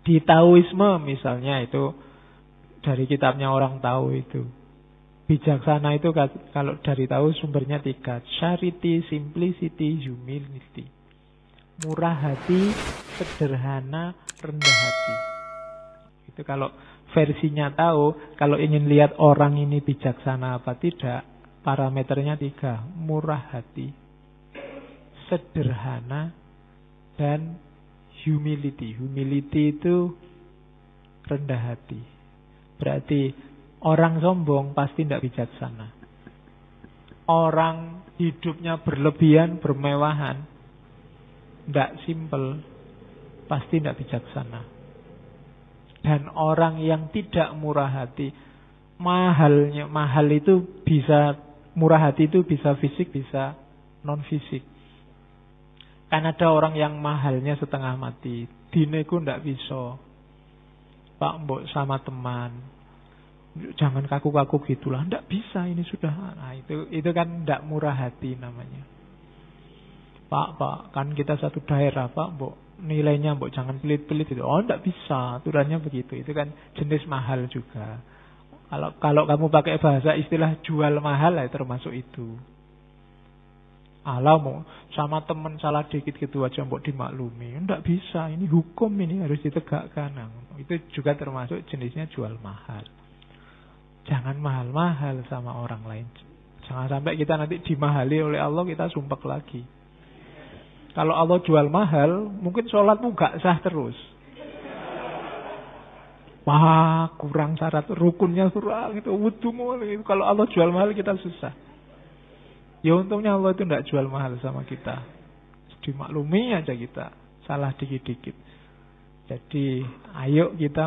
Di Taoisme misalnya itu, dari kitabnya orang Tao itu, bijaksana itu kalau dari Tao sumbernya 3. Charity, simplicity, humility. Murah hati, sederhana, rendah hati. Itu kalau versinya Tao, kalau ingin lihat orang ini bijaksana apa tidak, parameternya 3. Murah hati, sederhana, dan humility. Humility itu rendah hati. Berarti orang sombong pasti tidak bijaksana. Orang hidupnya berlebihan, bermewahan, tidak simple, pasti tidak bijaksana. Dan orang yang tidak murah hati, mahal itu bisa, murah hati itu bisa fisik, bisa non fisik. Kan ada orang yang mahalnya setengah mati, dinego ndak bisa. Pak mbok sama teman, jangan kaku-kaku gitulah, ndak bisa ini sudah. Nah, itu kan ndak murah hati namanya. Pak, kan kita satu daerah, Pak, mbok nilainya mbok jangan pelit-pelit itu. Oh, ndak bisa, aturannya begitu. Itu kan jenis mahal juga. Kalau kamu pakai bahasa istilah jual mahal, ya termasuk itu. Mau sama teman salah dikit gitu aja mbok dimaklumi. Ndak bisa, ini hukum, ini harus ditegakkan. Nah, itu juga termasuk jenisnya jual mahal. Jangan mahal-mahal sama orang lain. Jangan sampai kita nanti dimahali oleh Allah, kita sumpek lagi. Kalau Allah jual mahal, mungkin sholatmu gak sah terus. Wah, kurang syarat, rukunnya kurang, itu wudumu. Kalau Allah jual mahal, kita susah. Ya untungnya Allah itu tidak jual mahal sama kita. Dimaklumi aja kita, salah dikit-dikit. Jadi ayo kita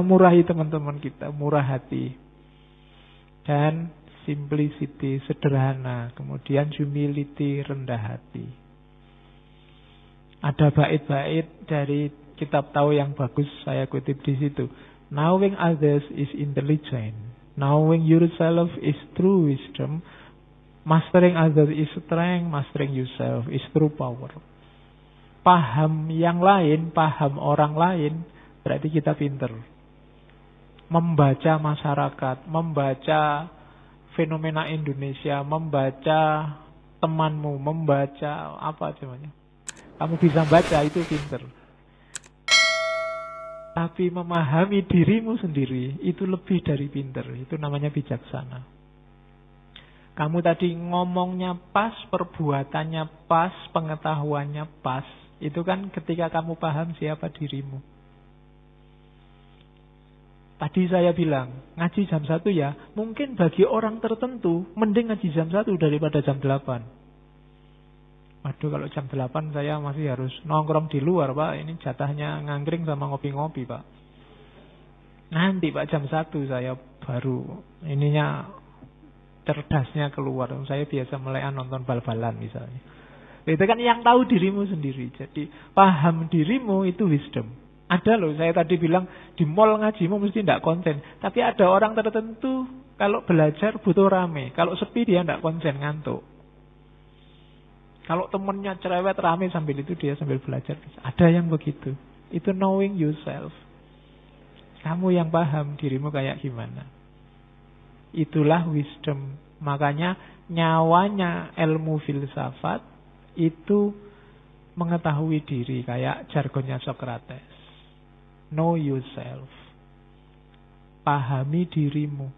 murahi teman-teman kita, murah hati. Dan simplicity, sederhana. Kemudian humility, rendah hati. Ada bait-bait dari kitab Tao yang bagus, saya kutip di situ. Knowing others is intelligent. Knowing yourself is true wisdom. Mastering others is strength, mastering yourself is true power. Paham yang lain, paham orang lain, berarti kita pinter. Membaca masyarakat, membaca fenomena Indonesia, membaca temanmu, membaca apa namanya. Kamu bisa baca, itu pinter. Tapi memahami dirimu sendiri, itu lebih dari pinter. Itu namanya bijaksana. Kamu tadi ngomongnya pas, perbuatannya pas, pengetahuannya pas. Itu kan ketika kamu paham siapa dirimu. Tadi saya bilang, ngaji jam 1 ya, mungkin bagi orang tertentu, mending ngaji jam 1 daripada jam 8. Waduh, kalau jam 8 saya masih harus nongkrong di luar, Pak. Ini jatahnya ngangkring sama ngopi-ngopi, Pak. Nanti, Pak, jam 1 saya baru ininya cerdasnya keluar. Saya biasa melekan nonton bal-balan misalnya. Itu kan yang tahu dirimu sendiri. Jadi paham dirimu itu wisdom. Ada loh, saya tadi bilang di mall ngajimu mesti tidak konsen. Tapi ada orang tertentu kalau belajar butuh rame. Kalau sepi dia tidak konsen, ngantuk. Kalau temennya cerewet rame sambil itu dia sambil belajar. Ada yang begitu. Itu knowing yourself. Kamu yang paham dirimu kayak gimana. Itulah wisdom. Makanya nyawanya ilmu filsafat itu mengetahui diri. Kayak jargonnya Socrates. Know yourself. Pahami dirimu.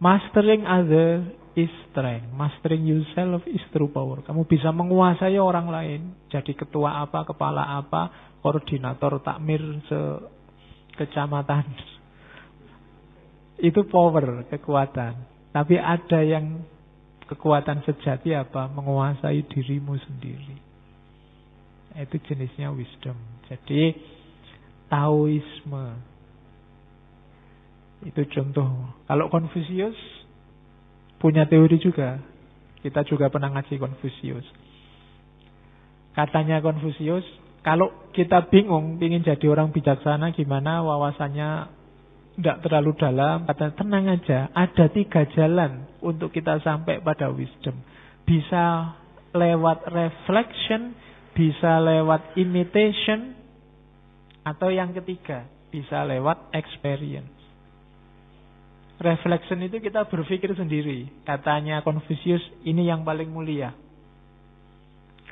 Mastering other is strength. Mastering yourself is true power. Kamu bisa menguasai orang lain. Jadi ketua apa, kepala apa, koordinator takmir sekecamatan. Itu power, kekuatan. Tapi ada yang kekuatan sejati apa? Menguasai dirimu sendiri. Itu jenisnya wisdom. Jadi Taoisme. Itu contoh. Kalau Confucius punya teori juga. Kita juga pernah ngaji Confucius. Katanya Confucius, kalau kita bingung ingin jadi orang bijaksana gimana, wawasannya tidak terlalu dalam, kata tenang aja, ada 3 jalan untuk kita sampai pada wisdom. Bisa lewat reflection, bisa lewat imitation, Atau yang ketiga, bisa lewat experience. Reflection itu kita berpikir sendiri. Katanya Confucius, ini yang paling mulia.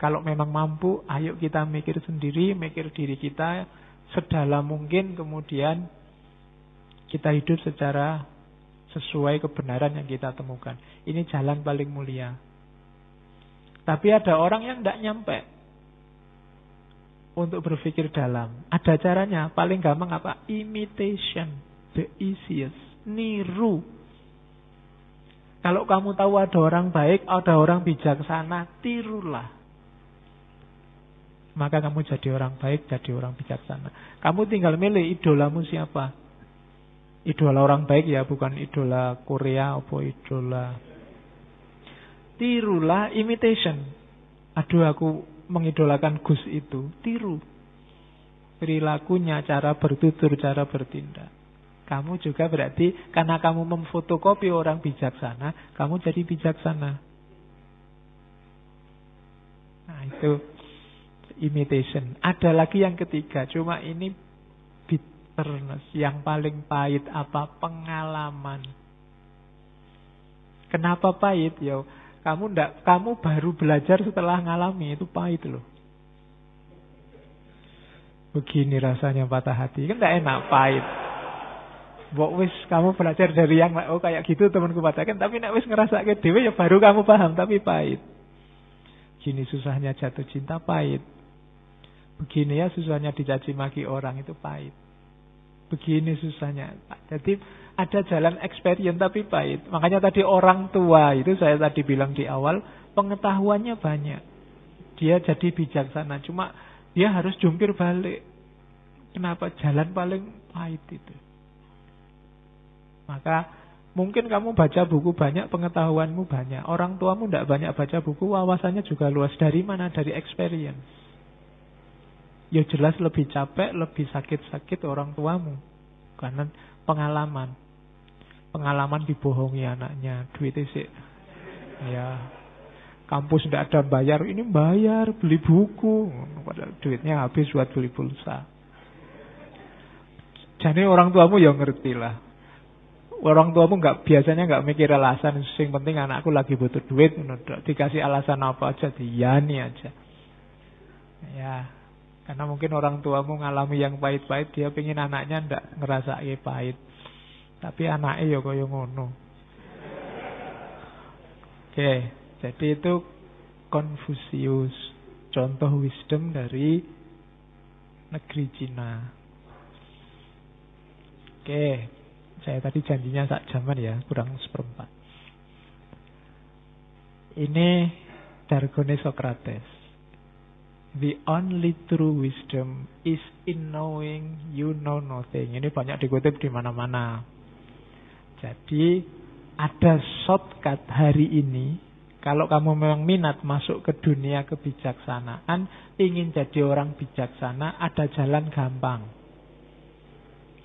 Kalau memang mampu, ayo kita mikir sendiri, mikir diri kita sedalam mungkin, kemudian kita hidup secara sesuai kebenaran yang kita temukan. Ini jalan paling mulia. Tapi ada orang yang tidak nyampe untuk berpikir dalam. Ada caranya, paling gampang apa? Imitation, the easiest. Niru. Kalau kamu tahu ada orang baik, ada orang bijaksana, tirulah. Maka kamu jadi orang baik, jadi orang bijaksana. Kamu tinggal milih idolamu siapa. Idola orang baik ya, bukan idola Korea atau idola. Tirulah, imitation. Aduh, aku mengidolakan Gus itu. Tiru perilakunya, cara bertutur, cara bertindak. Kamu juga berarti karena kamu memfotokopi orang bijaksana, kamu jadi bijaksana. Nah, itu imitation. Ada lagi yang ketiga, cuma ini bitterness. Yang paling pahit apa? Pengalaman. Kenapa pahit? Ya, kamu baru belajar setelah ngalami, itu pahit loh. Begini rasanya patah hati, kan tidak enak, pahit. Wis kamu belajar dari yang kayak gitu temanku katakan, tapi nek wis ngerasa ke dhewe ya baru kamu paham, tapi pahit. Gini susahnya jatuh cinta, pahit. Begini ya susahnya dicaci maki orang, itu pahit. Begini susahnya. Jadi ada jalan experience tapi pahit. Makanya tadi orang tua itu saya tadi bilang di awal, pengetahuannya banyak. Dia jadi bijaksana, cuma dia harus jungkir balik. Kenapa? Jalan paling pahit itu. Maka mungkin kamu baca buku banyak, pengetahuanmu banyak. Orang tuamu tidak banyak baca buku, wawasannya juga luas. Dari mana? Dari experience. Ya jelas lebih capek, lebih sakit-sakit orang tuamu. Karena pengalaman. Pengalaman dibohongi anaknya. Duitnya sih. Ya, kampus tidak ada bayar. Ini bayar, beli buku. Padahal duitnya habis buat beli pulsa. Jadi orang tuamu ya ngerti lah. Orang tuamu biasanya nggak mikir alasan. Yang penting anakku lagi butuh duit, dikasih alasan apa aja, diyani aja. Ya, karena mungkin orang tuamu ngalami yang pahit-pahit, dia pengen anaknya ndak ngerasain pahit. Tapi anaknya ya kaya ngono. Oke, jadi itu Confucius, contoh wisdom dari negeri Cina. Oke. Saya tadi janjinya sak jaman ya, kurang seperempat. Ini jargonnya Socrates. The only true wisdom is in knowing you know nothing. Ini banyak dikutip di mana-mana. Jadi ada shortcut hari ini. Kalau kamu memang minat masuk ke dunia kebijaksanaan, ingin jadi orang bijaksana, ada jalan gampang.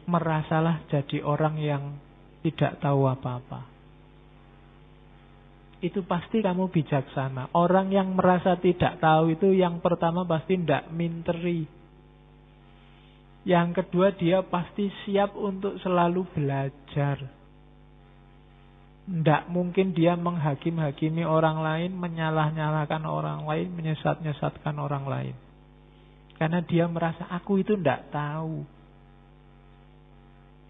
Merasalah jadi orang yang tidak tahu apa-apa. Itu pasti kamu bijaksana. Orang yang merasa tidak tahu itu yang pertama pasti tidak minteri. Yang kedua dia pasti siap untuk selalu belajar. Tidak mungkin dia menghakimi orang lain, menyalah-nyalahkan orang lain, menyesat-nyesatkan orang lain. Karena dia merasa aku itu tidak tahu.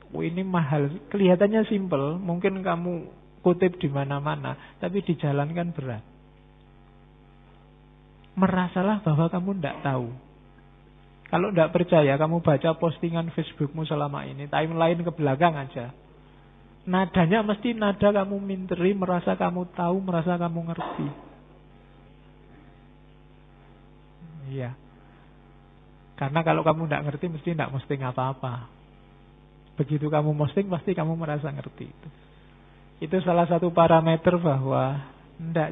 Ini mahal, kelihatannya simpel, mungkin kamu kutip di mana-mana, tapi dijalankan berat. Merasalah bahwa kamu tidak tahu. Kalau tidak percaya, kamu baca postingan Facebookmu selama ini, timeline ke belakang aja. Nadanya mesti nada kamu minteri, merasa kamu tahu, merasa kamu ngerti. Iya. Karena kalau kamu tidak ngerti, mesti tidak mesti apa-apa. Begitu kamu posting, pasti kamu merasa ngerti itu. Itu salah satu parameter bahwa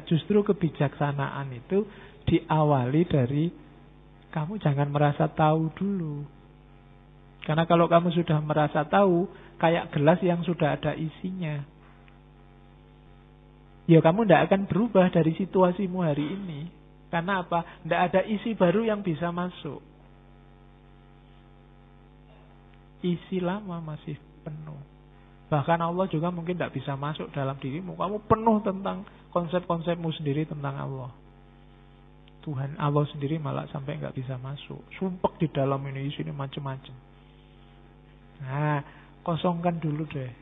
justru kebijaksanaan itu diawali dari kamu jangan merasa tahu dulu. Karena kalau kamu sudah merasa tahu, kayak gelas yang sudah ada isinya. Ya kamu tidak akan berubah dari situasimu hari ini. Karena apa? Tidak ada isi baru yang bisa masuk. isi lama masih penuh. Bahkan Allah juga mungkin tidak bisa masuk dalam dirimu. Kamu penuh tentang konsep-konsepmu sendiri tentang Allah. Tuhan Allah sendiri malah sampai nggak bisa masuk. Sumpek di dalam ini, isinya macam-macam. Nah, kosongkan dulu deh.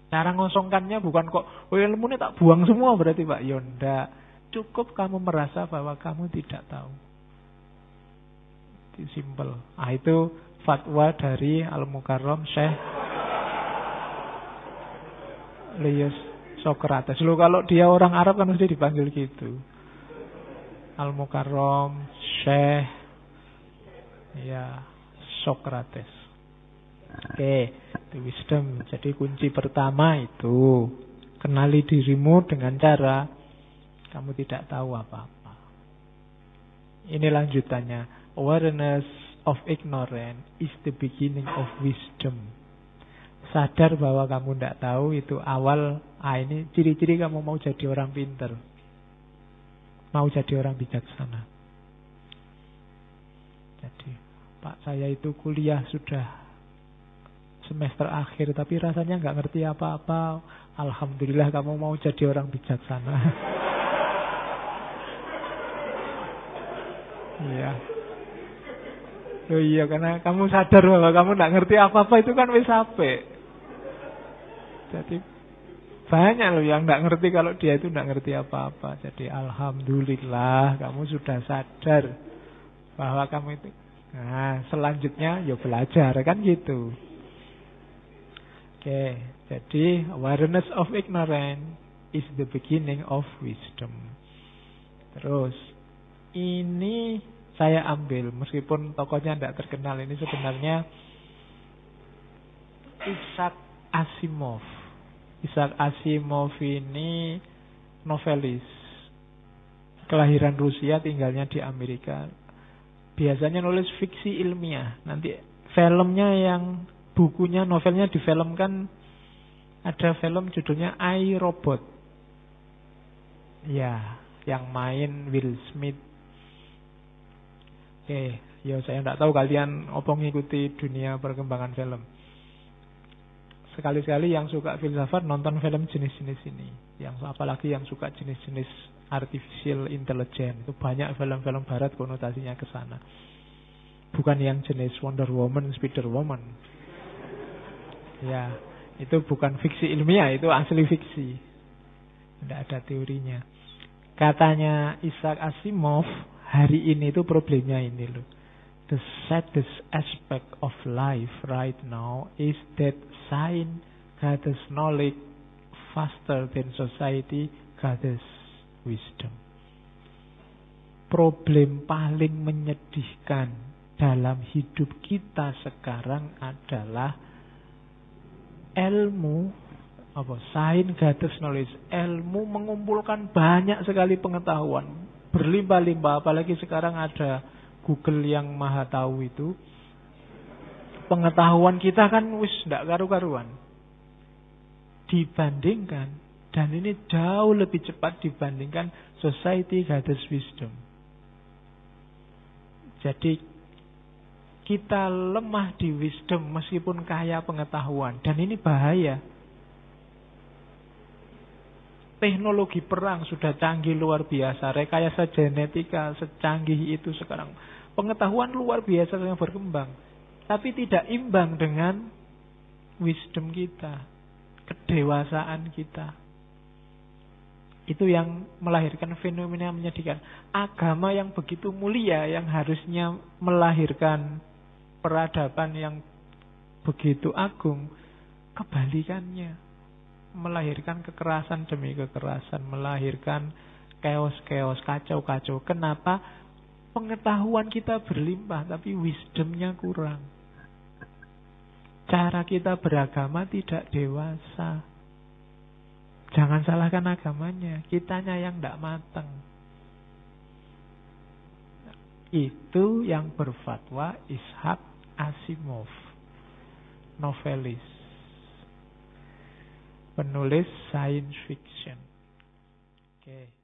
Cara ngosongkannya bukan kok, oh ilmu ini tak buang semua berarti Pak. Ya ndak. Cukup kamu merasa bahwa kamu tidak tahu. Itu simple. Ah, itu fatwa dari Al-Mukarram Syekh Laius Sokrates. Loh, kalau dia orang Arab kan mesti dipanggil gitu. Al-Mukarram Syekh ya Sokrates. Oke, itu wisdom. Jadi kunci pertama itu kenali dirimu dengan cara kamu tidak tahu apa-apa. Ini lanjutannya. Awareness of ignorance is the beginning of wisdom. Sadar bahwa kamu tidak tahu itu awal. Ini ciri-ciri kamu mau jadi orang pintar, mau jadi orang bijaksana. Jadi, Pak, saya itu kuliah sudah semester akhir tapi rasanya nggak ngerti apa-apa. Alhamdulillah kamu mau jadi orang bijaksana. Iya. Oh iya, karena kamu sadar bahwa kamu nggak ngerti apa-apa itu kan wis apik. Jadi banyak loh yang nggak ngerti kalau dia itu nggak ngerti apa-apa. Jadi alhamdulillah kamu sudah sadar bahwa kamu itu. Nah, selanjutnya ya belajar kan gitu. Oke, jadi awareness of ignorance is the beginning of wisdom. Terus, ini saya ambil, meskipun tokohnya tidak terkenal, ini sebenarnya Isaac Asimov. Isaac Asimov ini novelis. Kelahiran Rusia, tinggalnya di Amerika. Biasanya nulis fiksi ilmiah. Nanti filmnya yang bukunya, novelnya difilmkan. Ada film judulnya I, Robot. Ya, yang main Will Smith. Oke, ya saya tidak tahu kalian apa ngikuti dunia perkembangan film. Sekali-sekali yang suka filsafat nonton film jenis-jenis ini. Yang apalagi yang suka jenis-jenis artificial intelligence. Itu banyak film-film barat konotasinya ke sana. Bukan yang jenis Wonder Woman, Spider Woman. Ya, itu bukan fiksi ilmiah, itu asli fiksi. Tidak ada teorinya. Katanya Isaac Asimov, hari ini itu problemnya ini loh. The saddest aspect of life right now is that science gathers knowledge faster than society gathers wisdom. Problem paling menyedihkan dalam hidup kita sekarang adalah ilmu, science gathers knowledge. Ilmu mengumpulkan banyak sekali pengetahuan, berlimpah-limpah. Apalagi sekarang ada Google yang maha tahu itu. Pengetahuan kita kan wis ndak karu-karuan. Dibandingkan, dan ini jauh lebih cepat dibandingkan society gathers wisdom. Jadi kita lemah di wisdom meskipun kaya pengetahuan. Dan ini bahaya. Teknologi perang sudah canggih luar biasa. Rekayasa genetika secanggih itu sekarang. Pengetahuan luar biasa yang berkembang. Tapi tidak imbang dengan wisdom kita. Kedewasaan kita. Itu yang melahirkan fenomena menyedihkan. Agama yang begitu mulia, yang harusnya melahirkan peradaban yang begitu agung, kebalikannya. Melahirkan kekerasan demi kekerasan, melahirkan chaos-chaos, kacau-kacau. Kenapa? Pengetahuan kita berlimpah, tapi wisdomnya kurang. Cara kita beragama tidak dewasa. Jangan salahkan agamanya, kitanya yang tidak matang. Itu yang berfatwa Isaac Asimov, novelis, penulis science fiction. Oke.